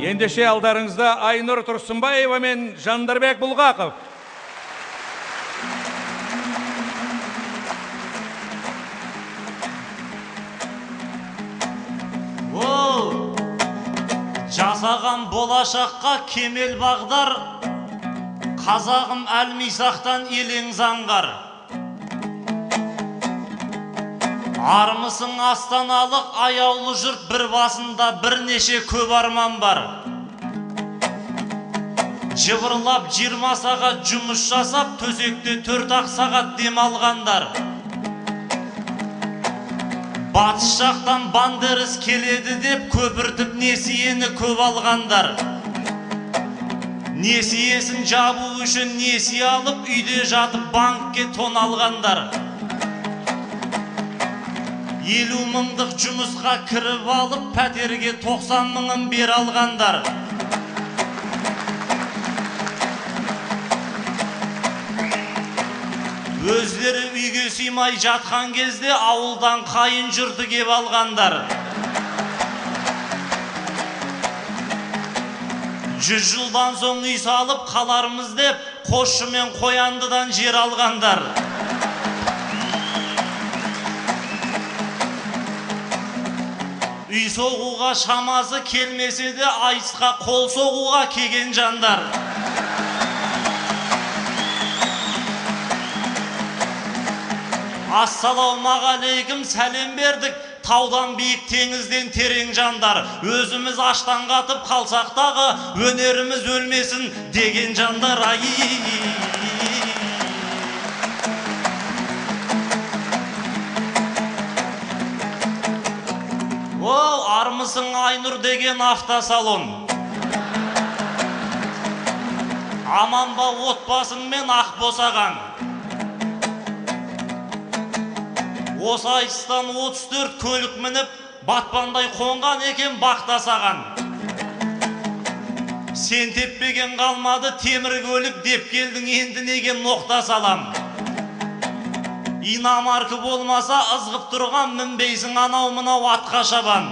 Ендеше алдарыңызда Айнұр Тұрсынбаева мен Жандарбек Бұлғақов. Жасаған болашаққа кемел бағдар, қазағым әлмисақтан елең заңғар. Армысың астаналық аяулы жұрт, бір басында бірнеше көп арман бар. Жыбырлап 20 сағат жұмыс жасап, төсекте 4 сағат дем алғандар. Батыс жақтан Бандеріс келеді деп көпіртіп несиені көп алғандар. Несиесін жабу үшін несие алып, үйде жатып банкке тон алғандар. 50 мыңдық жұмысқа кіріп алып, пәтерге 90 мыңын бер алғандар. Өздері үйге сыймай жатқан кезде ауылдан қайын жұрты кеп алғандар. 100 жылдан соң үй салып қалармыз деп, қосшы мен қояндыдан жер алғандар. Үй соғуға шамасы келмесе де, айысқа қол соғуға келген жандар. Ассалаумағалейкум, сәлем бердік, таудан биік, теңізден терең жандар. Өзіміз аштан қатып қалсақтағы, өнеріміз өлмесін деген жандар. Армысың Айнұр деген автосалон. Аман ба отбасыңмен ақ босаған. Осы айыстан 34 көлік мініп, батпандай қонған екен бақтасаған. Сен теппеген қалмады, темір көлік деп келдің, енді неге ноқта салам. Иномарка болмаса ызғып тұрған, мінбейсің анау мынау атқа шабан.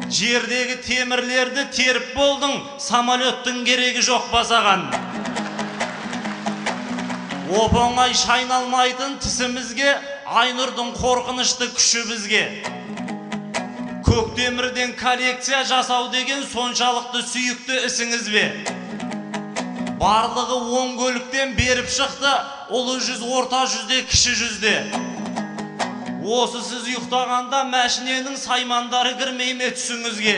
Жердегі темірлерді теріп болдың, самолеттің керегі жоқ басаған. Оп-оңай шайналмайтын тісімізге, Айнұрдың қорқынышты күші бізге. Көктемірден коллекция жасау деген соншалықты сүйікті ісіңіз бе? Барлығы 10 көліктен беріп шықты, ұлы жүз, орта жүзде, кіші жүзде. Осы сіз ұйықтағанда мәшіненің саймандары кірмей ме түсіңізге?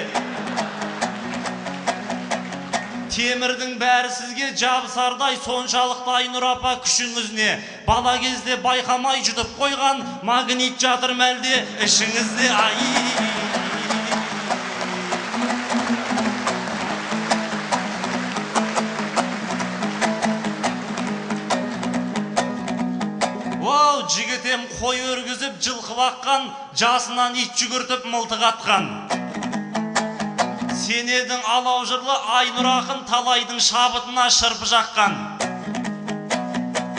Темірдің бәрі сізге жабысардай, соншалықты Айнұр апа күшіңіз не? Бала кезде байқамай жұтып қойған магнит жатыр мәлде ішіңізде. Жігітем қой өргізіп жылқы баққан, жасынан ит жүгіртіп мылтық атқан. Сен едің алау жырлы Айнұр ақын, талайдың шабытына шырпы жаққан.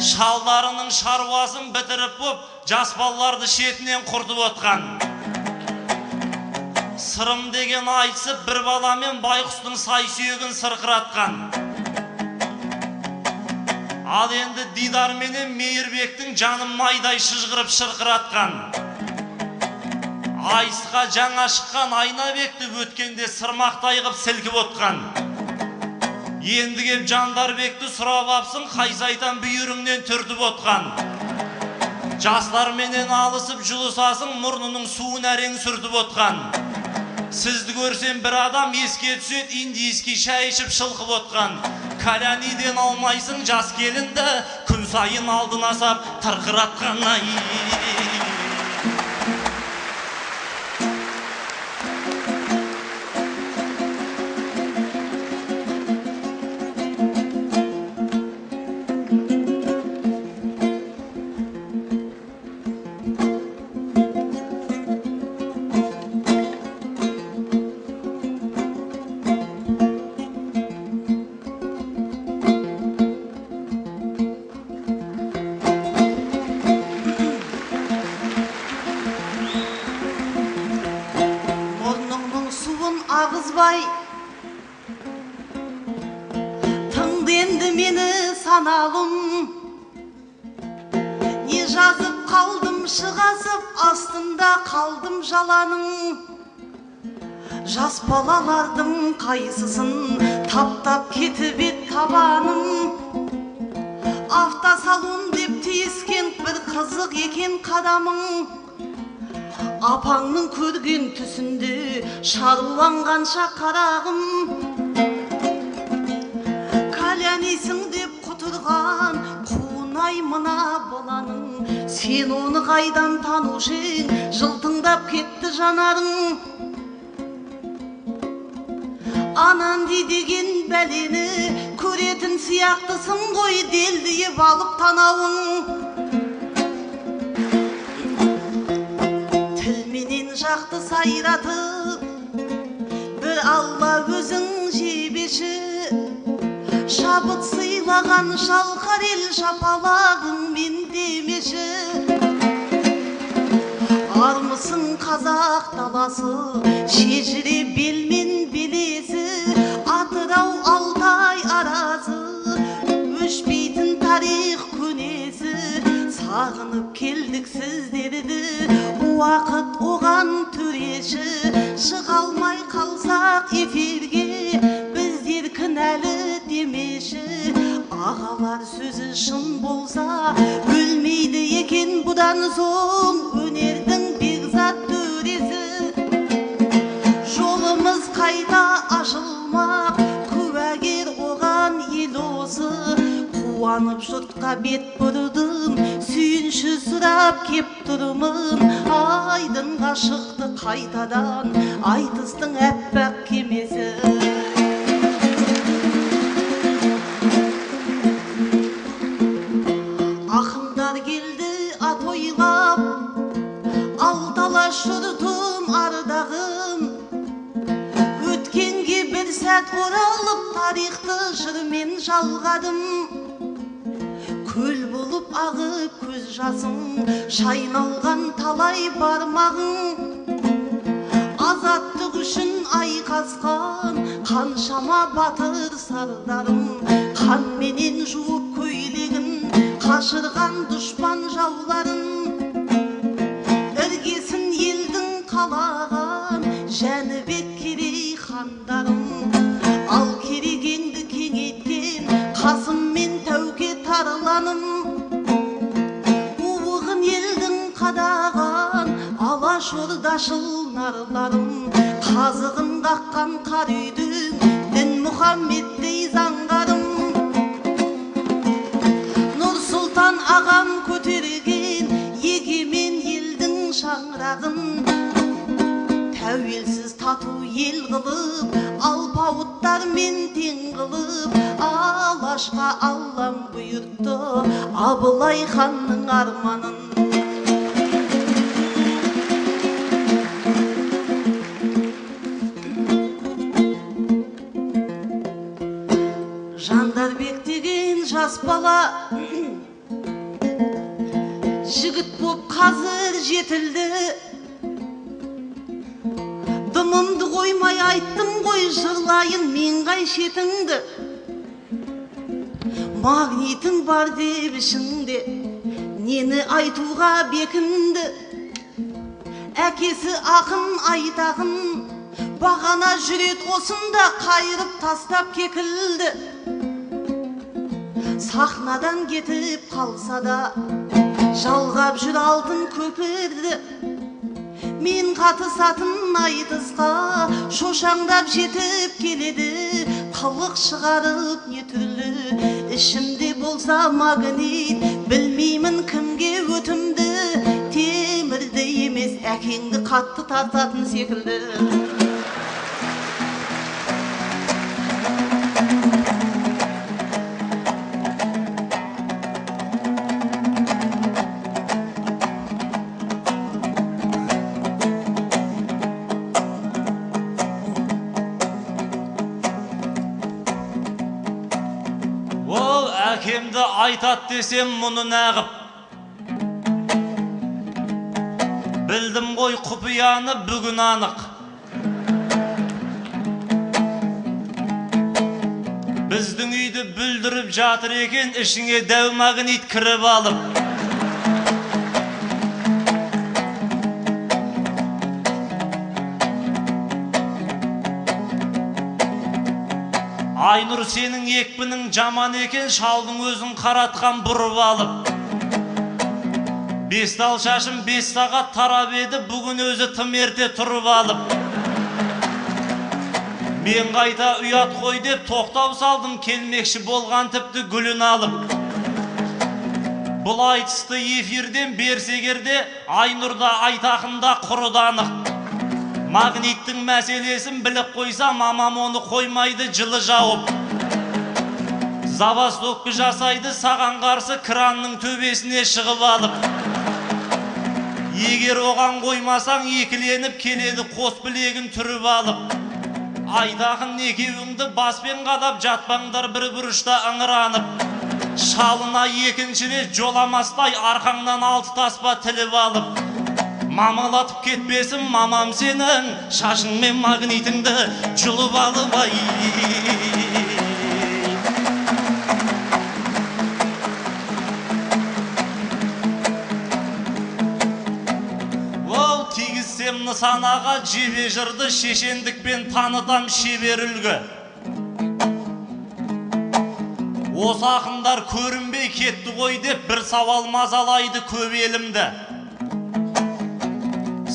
Шалдарының шаруасын бітіріп боп, жас балаларды шетінен құртып отқан. Сырым деген айтысып, бір баламен байқұстың сай сүйегін сырқыратқан. Ал енді Дидар менен Мейірбектің жанын майдай шыжғырып шырқыратқан. Айысқа жаңа шыққан Айнабекті өткенде сырмақтай қып сілкіп отқан. Енді кеп Жандарбекті сұрап апсың, қайсайтан бүйіріңнен түртіп отқан. Жастар менен алысып жұлысасың, мұрнының суын әрең сүртіп отқан. Сізді көрсем бір адам еске түсет, индийский шай ішіп шылқып отқан. Каляниден алмайсың жас келінді, күн сайын алдын асап тырқыратқан. саналым. Не жазып қалдым шығасып, астында қалдым жаланың. Жас балалардың қайсысын таптап кетіп ет табаным. Автосалон деп тиіскен бір қызық екен қадамың. Апаңның көрген түсінде шаруланғанша қарағым. Кәлянисің деп құтырған қуынай мына баланың. Сен оны қайдан танушың, жылтыңдап кетті жанарың. Ананди деген бәлені көретін сияқтысың ғой, делдиіп алып танауың. Жақты сайратып, бір алла өзің жебеші. Шабыт сыйлаған шалқар ел шапалағың мен демеші. Армысың қазақ даласы, шежіре белмен белесі. Атырау Алтай аразы, өшпейтін тарих көнесі. Сағынып келдік сіздерді, уақыт оған төреші. Шыға алмай қалсақ эфирге, біздер кінәлі демеші. Ағалар сөзі шын болса, өлмейді екен бұдан соң өнердің бекзат төресі. Жолымыз қайта ашылмақ, куәгер оған ел осы. Қуанып жұртқа бет бұрдым, сүйінші сұрап кеп тұрмын. Айдынға шықты қайтадан айтыстың әппақ кемесі. Ақындар келді ат ойлап, алталаш жұртым ардағым. Өткенге бір сәт оралып, тарихты жырмен жалғадым. Көл болып ағып көз жасым, шайналған талай бармағың. Азаттық үшін айқасқан қаншама батыр сардарым. Қанменен жуып көйлегін қашырған дұшпан жауларын. Іргесін елдің қалаған Жәнібек Керей хандарым. Ал керегеңді кеңейткен Қасым мен Тәуке Тарланым. Уығын елдің қадаған Алаш ордашыл нарларым. Қазығын қаққан қар үйдің Дін Мұхаммеддей заңғарым. Нұрсұлтан ағам көтерген егемен елдің шаңырағын. Тәуелсіз тату ел қылып, алпауыттармен тең қылып, Алашқа Аллам бұйыртты Абылай ханның арманын. Жандарбек деген жас бала жігіт боп қазір жетілді. Дымымды қоймай айттым ғой, жырлайын мен қай шетіңді. Магнитің бар деп ішіңде, нені айтуға бекінді. Әкесі ақын айтағын, бағана жүрет осында қайырып тастап кекілді. Сахнадан кетіп қалса да, жалғап жүр алтын көпірді. Мен қатысатын айтысқа шошаңдап жетіп келеді. Қылық шығарып не түрлі, ішімде болса магнит. Білмеймін кімге өтімді, темірді емес әкеңді қатты тартатын секілді. Әкемді айтат десем мұны нағып. Білдім ғой құпияны бүгін анық. Біздің үйді бүлдір күйдіріп жатыр екен, ішіңе дәу магнит кіріп алып. Айнұр, сенің екпінің жаман екен, шалдың өзін қаратқан бұрып алып. Бес тал шашым 5 сағат тарап еді, бүгін өзі тым ерте тұрып алып. Мен қайта ұят қой деп тоқтау салдым, келмекші болған тіпті гүлін алып. Бұл айтысты эфирден берсегерде, Айнұрда айтақында құрыданық. Магниттің мәселесін біліп қойса, мамам оны қоймайды жылы жауып. Забастокпы жасайды, саған қарсы кранның төбесіне шығып алып. Егер оған қоймасаң, екіленіп келеді қос білегін түріп алып. Айтақын екеуіңді баспен қадап, жатпаңдар бір бұрышта ыңыранып. Шалына екінші рет жоламастай, арқаңнан 6 таспа тіліп алып. Мамалатып кетпесін мамам сенің, шашыңмен магнитіңді жұлып алып ай. Оу, тигізсем нысанаға жебе жырды, шешендікпен танытам шебер үлгі. Осы ақындар көрінбей кетті ғой деп, бір сауал мазалайды көп елімді.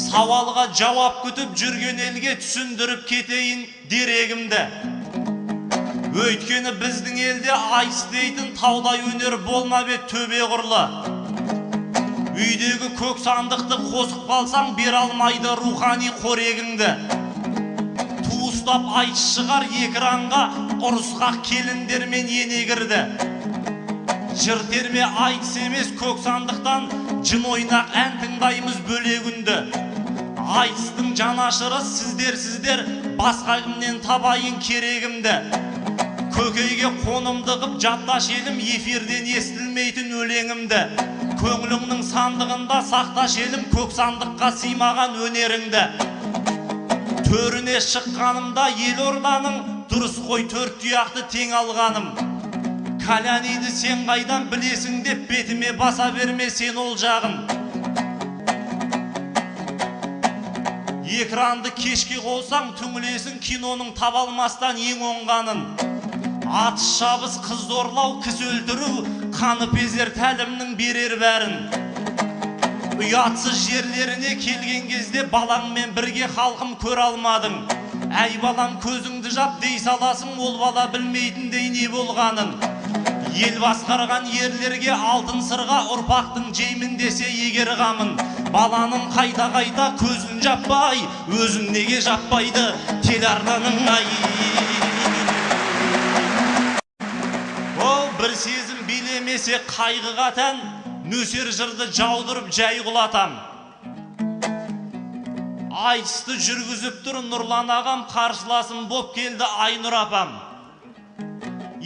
Сауалға жауап күтіп жүрген елге түсіндіріп кетейін дерегімді. Өйткені біздің елде айс дейтін таудай өнер болмап еді төбе құрлы. Үйдегі көк сандықты қосып қалсаң, бер алмайды рухани қорегіңді. Туыстап айтыс шығар экранға, ұрысқақ келіндермен ене кірді. Жыр терме айтыс емес, көк сандықтан жын ойнақ ән тыңдаймыз бөлегінді. Айтыстың жанашыры сіздер, басқа кімнен табайын керегімді. Көкейге қонымды қып жатташ елім, эфирден естілмейтін өлеңімді. Көңіліңнің сандығында сақташ елім, көк сандыққа сыймаған өнеріңді. Төріне шыққанымда елорданың, дұрыс қой 4 тұяқты тең алғаным. Каляниді сен қайдан білесің деп, бетіме баса берме сен ол жағын. Экранды кешке қолсаң, түңілесің киноның табалмастан ең оңғанын. Атыс шабыс, қыз зорлау, кісі өлтіру, қаны безер тәлімнің берер бәрін. Ұятсыз жерлеріне келген кезде, балаңмен бірге халқым көр алмадың. Әй балам, көзіңді жап дей саласың, ол бала білмейтіндей не болғанын. Ел басқарған ерлерге алтын сырға, ұрпақтың жеймін десе егер қамын. Баланың қайта көзін жаппай, өзін неге жаппайды телеарнаның ай. Ол бір сезім билемесе қайғыға тән, нөсер жырды жаудырып жай құлатам. Айтысты жүргізіп тұр Нұрлан ағам, қарсыласым боп келді Айнұр апам.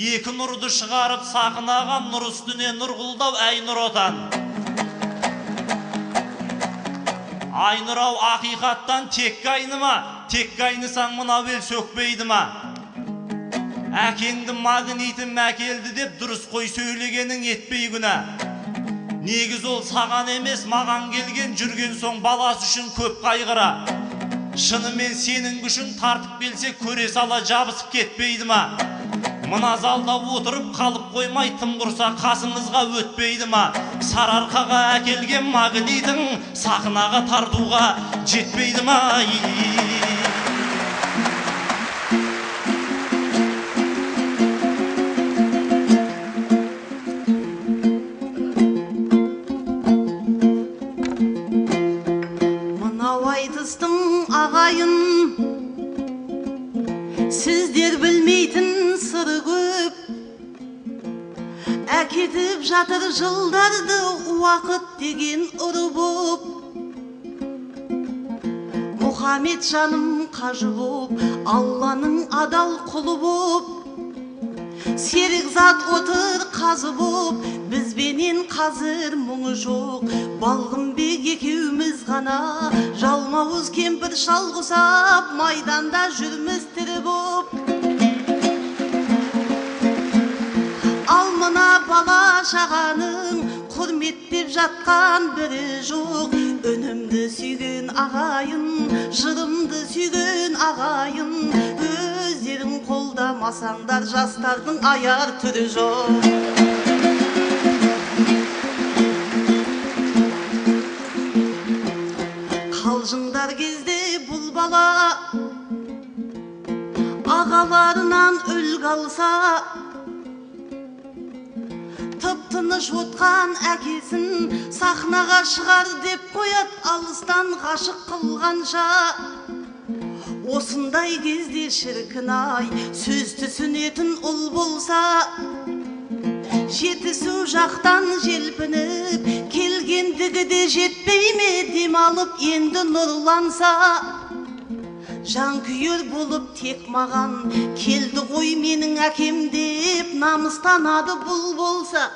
Екі нұрды шығарып сақынаған, нұр үстіне нұр құлдау Айнұр отан. Айнұр ау, ақиқаттан тек қайны ма? Тек қайнысаң мынау ел сөкпейді ма? Әкеңді магнитім әкелді деп дұрыс қой сөйлегенің етпей күнә. Негіз ол саған емес маған келген, жүрген соң баласы үшін көп қайғыра. Шынымен сенің күшін тартып келсе көре сала жабысып кетпейді ма? Мына залда отырып қалып қоймай, тым құрса қасыңызға өтпейді ма? Сарыарқаға әкелген магнитің сахнаға тартуға жетпейді ма? Мынау айтыстың ағайын, сіздер білмейтін сыры көп. Әкетіп жатыр жылдарды уақыт деген ұры боп. Мұхаммед жаным қажы боп, Алланың адал құлы боп. Серік зат отыр қазы боп, бізбенен қазір мұңы жоқ. Балғынбек екеуміз ғана, жалмауыз кемпір шал құсап, майданда жүрміз тірі боп. шағаның құрметтеп жатқан бірі жоқ. Өнімді сүйген ағайын, жырымды сүйген ағайын, өздерің қолдамасаңдар жастардың аяр түрі жоқ. Қалжыңдар кезде бұл бала ағаларынан үлгі алса, тып-тыныш отқан әкесін сахнаға шығар деп қояд, алыстан ғашық қылғанша. Осындай кезде шіркін-ай, сөз түсінетін ұл болса, жетісу жақтан желпініп келгендігі де жетпей ме, демалып енді нұрланса. Жан күйер болып тек маған келді ғой менің әкем деп намыстанады бұл болса.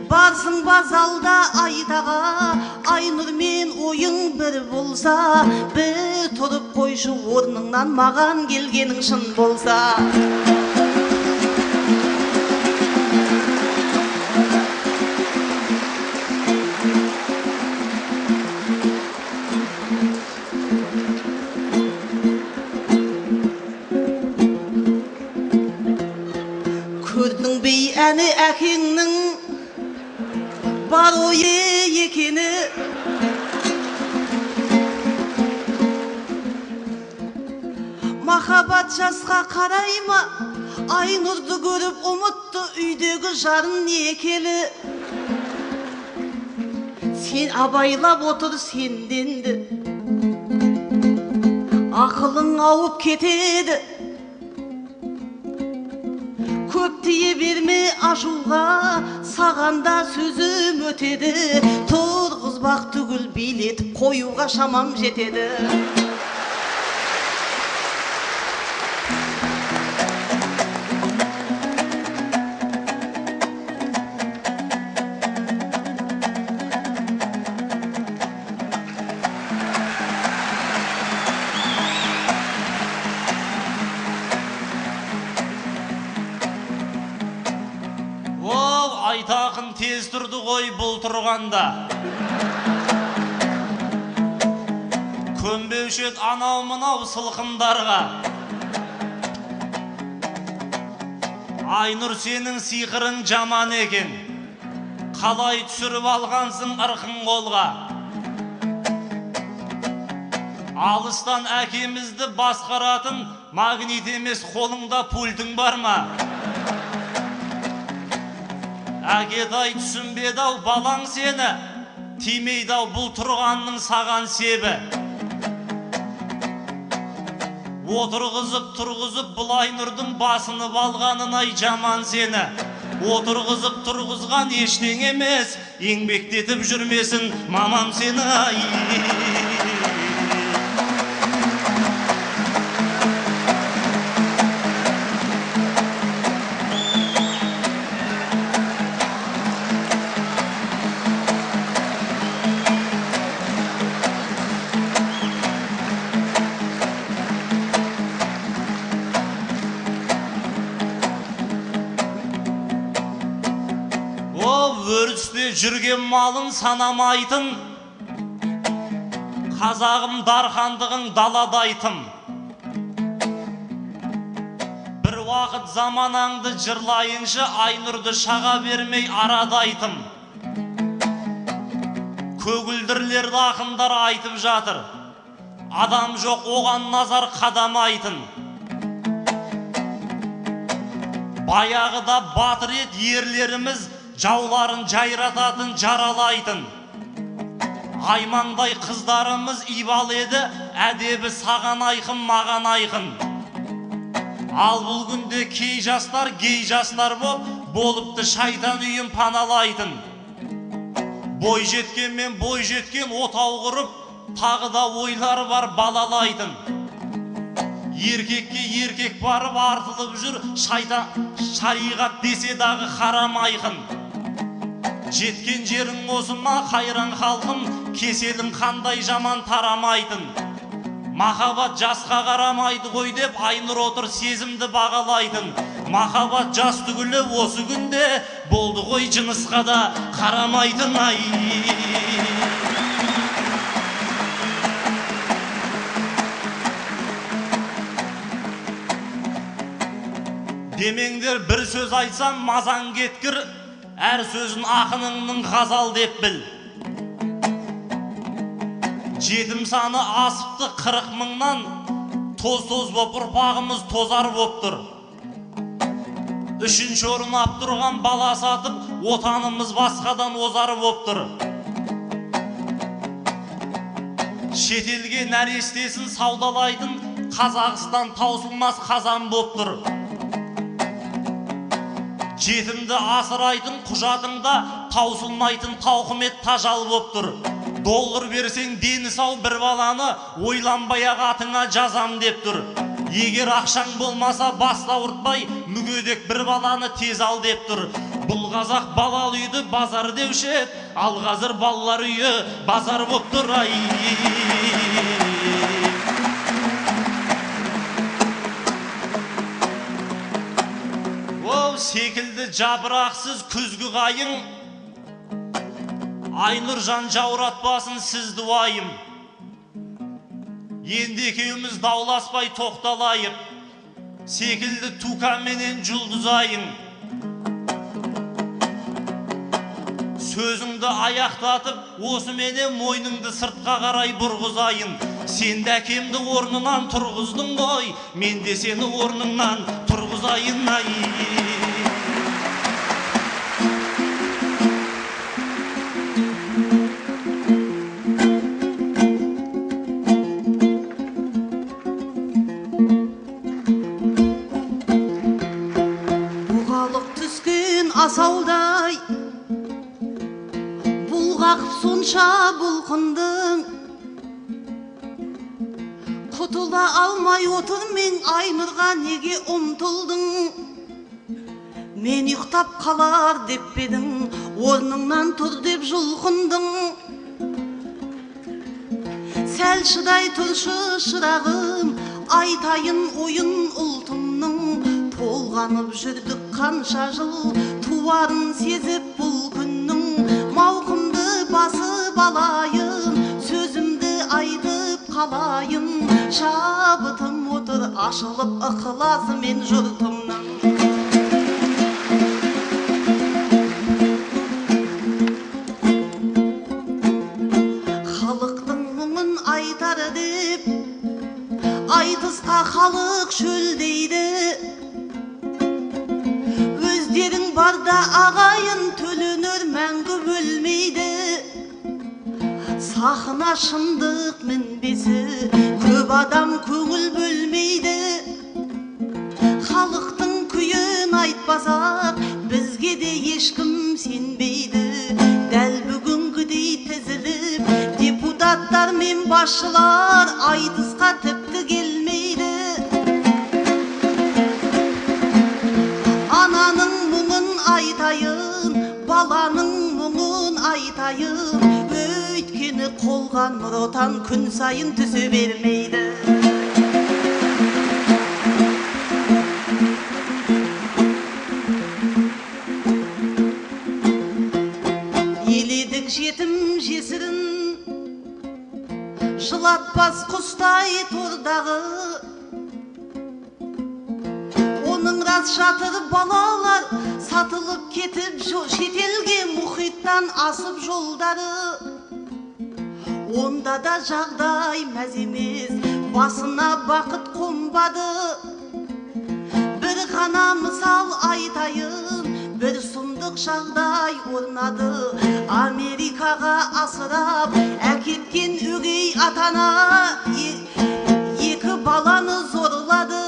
Барсың ба залда айтаға, Айнұрмен ойың бір болса, бір тұрып қойшы орныңнан маған келгенің шын болса. Көрдің бей әні әкеңнің бар ойы екені. Махаббат жасқа қарай ма, Айнұрды көріп ұмытты үйдегі жарын екелі. Сен абайлап отыр сенденді, ақылың ауып кетеді. Көп тие берме ашуға, сағанда сөзім өтеді. Тұрғызбақ түгіл билетіп қоюға шамам жетеді. Айтақын тез тұрды ғой бұл тұрғанда. Көнбеушет анау мынау сылқымдарға. Айнұр, сенің сиқырың жаман екен, қалай түсіріп алғансың ырқың қолға. Алыстан әкемізді басқаратын магнит емес, қолыңда пультің бар ма? Әкетай түсінбеді-ау балаң сені, тимейді-ау бұл тұрғанның саған себі. Отырғызып тұрғызып бұл Айнұрдың басынып алғанын-ай жаман сені. Отырғызып тұрғызған ештең емес, еңбектетіп жүрмесін мамам сені. Өрісте жүрген малын санамайтын, қазағым дархандығың даладайтын. Бір уақыт заманаңды жырлайыншы, Айнұрды шаға бермей арадайтын. Көгілдірлерді ақындар айтып жатыр, адам жоқ оған назар қадамайтын. Баяғыда батыр ед ерлеріміз, жауларын жайрататын, жаралайтын. Аймаңдай қыздарымыз ибал еді, әдебі саған айқын, маған айқын. Ал бұл күнде кей жастар, гей жастар болыпты шайтан үйін паналайтын. Бой жеткен мен бой жеткен отау құрып, тағы да ойлары бар балалайтын. Еркекке еркек барып артылып жүр, шариғат десе дағы харам айқын. Жеткен жерің осы ма қайран халқым, кеселің қандай жаман тарамайтын. Махаббат жасқа қарамайды ғой деп Айнұр отыр сезімді бағалайтын. Махаббат жас түгілі осы күнде болды ғой жынысқа да қарамайтын ай. Демеңдер бір сөз айтсам мазаң кеткір, әр сөзін ақыныңның ғазал деп біл. Жетім саны асыпты 40 мыңнан, тоз-тоз боп ұрпағымыз тозар боп тұр. Үшінші орын ап тұрған бала сатып, отанымыз басқадан озар боп тұр. Шетелге нәрестесін саудалайтын Қазақстан таусылмас қазан боп тұр. Жетімді асырайтын құжатыңда таусылмайтын тауқымет тажал боп тұр. Доллар берсең дені сау бір баланы ойланбай-ақ атыңа жазам деп тұр. Егер ақшаң болмаса баста ұртпай, мүгедек бір баланы тез ал деп тұр. Бұл қазақ балалы үйді базар деуші еді, ал қазір балалар үйі базар боп тұр ай. Ол секілді жапырақсыз күзгі қайың, Айнұр жан жауратпасын сізді уайым. Енді екеуміз дауласпай тоқталайып, секілді тукаменен жұлдызайың. Сөзіңді аяқтатып, осы менен мойныңды сыртқа қарай бұрғызайын. Сен де әкемді орнынан тұрғыздың ғой, мен де сені орныңнан тұрғызайын ай. Асаудай бұлғақып сонша бұлқындың, құтыла алмай отыр мен Айнұрға неге ұмтылдың? Мен ұйықтап қалар деп бедің, орныңнан тұр деп жұлқындың. Сәл шыдай тұршы шырағым, айтайын ойын ұлтымның. Толғанып жүрдік қанша жыл, туарын сезіп бұл күннің. Мауқымды басып алайын, сөзімді айтып қалайын. Шабытым отыр ашылып ықыласы мен жұртымның. Халықтың мұңын айтар деп, айтысқа халық шөлдейді. Өздерің барда ағайын төленер мәңгі бөлмейді. Сахна шындық мінбесі, көп адам көңіл бөлмейді. Халықтың күйін айтпасақ, бізге де ешкім сенбейді. Дәл бүгінгідей тізіліп, депутаттар мен басшылар айтысқа тіпті келмейді. Ананың мұңын айтайын, баланың мұңын айтайын. Өйткені қолған Нұр Отан күн сайын түсе бермейді. Еледік жетім жесірін, жылатпас құстай тордағы. Оның рас жатыр балалар, сатылып кетіп шетелге мұхиттан асып жолдары. Онда да жағдай мәз емес, басына бақыт қонбады. Бір ғана мысал айтайын, бір сұмдық жағдай орнады. Америкаға асырап әкеткен өгей атана екі баланы зорлады.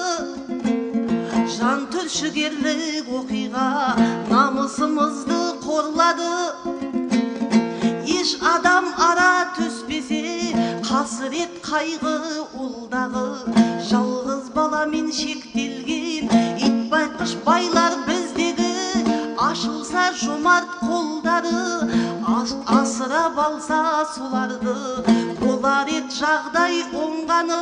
Жан түршігерлік оқиға намысымызды қорлады. Еш адам ара түспесе, қасірет қайғы ұлдағы. Жалғыз баламен шектелген итбайқыш байлар біздегі. Ашылса жомарт қолдары, асырап алса соларды, болар ет жағдай оңғаны,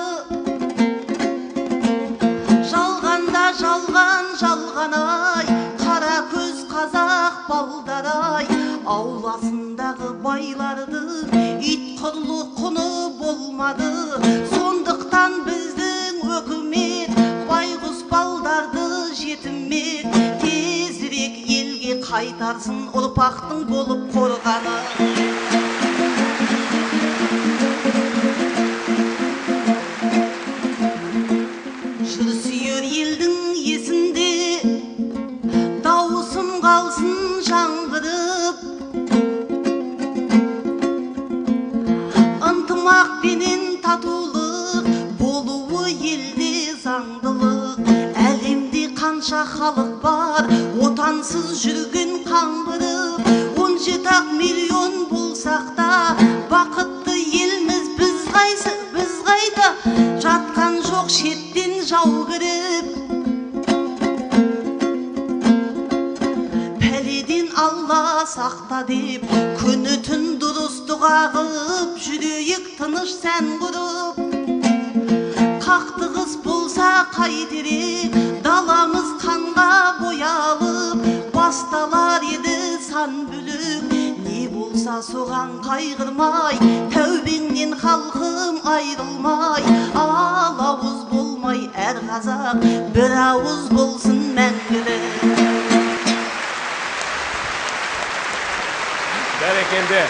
жалғанда жалған-ай, қара көз қазақ балдар-ай, ауласындағы байлардың ит құрлы құны болмады. Сондықтан біздің өкімет байғұс балдарды жетімет, тезірек елге қайтарсын ұрпақтың болып қорғаны. Жүрсүйер елдің есінде дауысым қалсын жаңғырып, ынтымақпенен татулық болуы елде заңдылық. Әлемде қанша халық бар, отансыз жүрген қаңғырып, 17 миллион болсақ та бақытты елміз біз қайсы, біз қайда, жатқан жоқ шеттен жау кіріп. Пәледен Алла сақта деп, күні түн дұрыс дұға қылып, жүрейік тыныш сән құрып. Қақтығыс болса қайтерек, даламыз қанға боялып, басталар еді сан бүлік. Не болса соған қайғырмай, тәубеңнен халқым айрылмай, ал ауыз болмай әр қазақ бір ауыз болсын мәңгілік. Бәрекелді.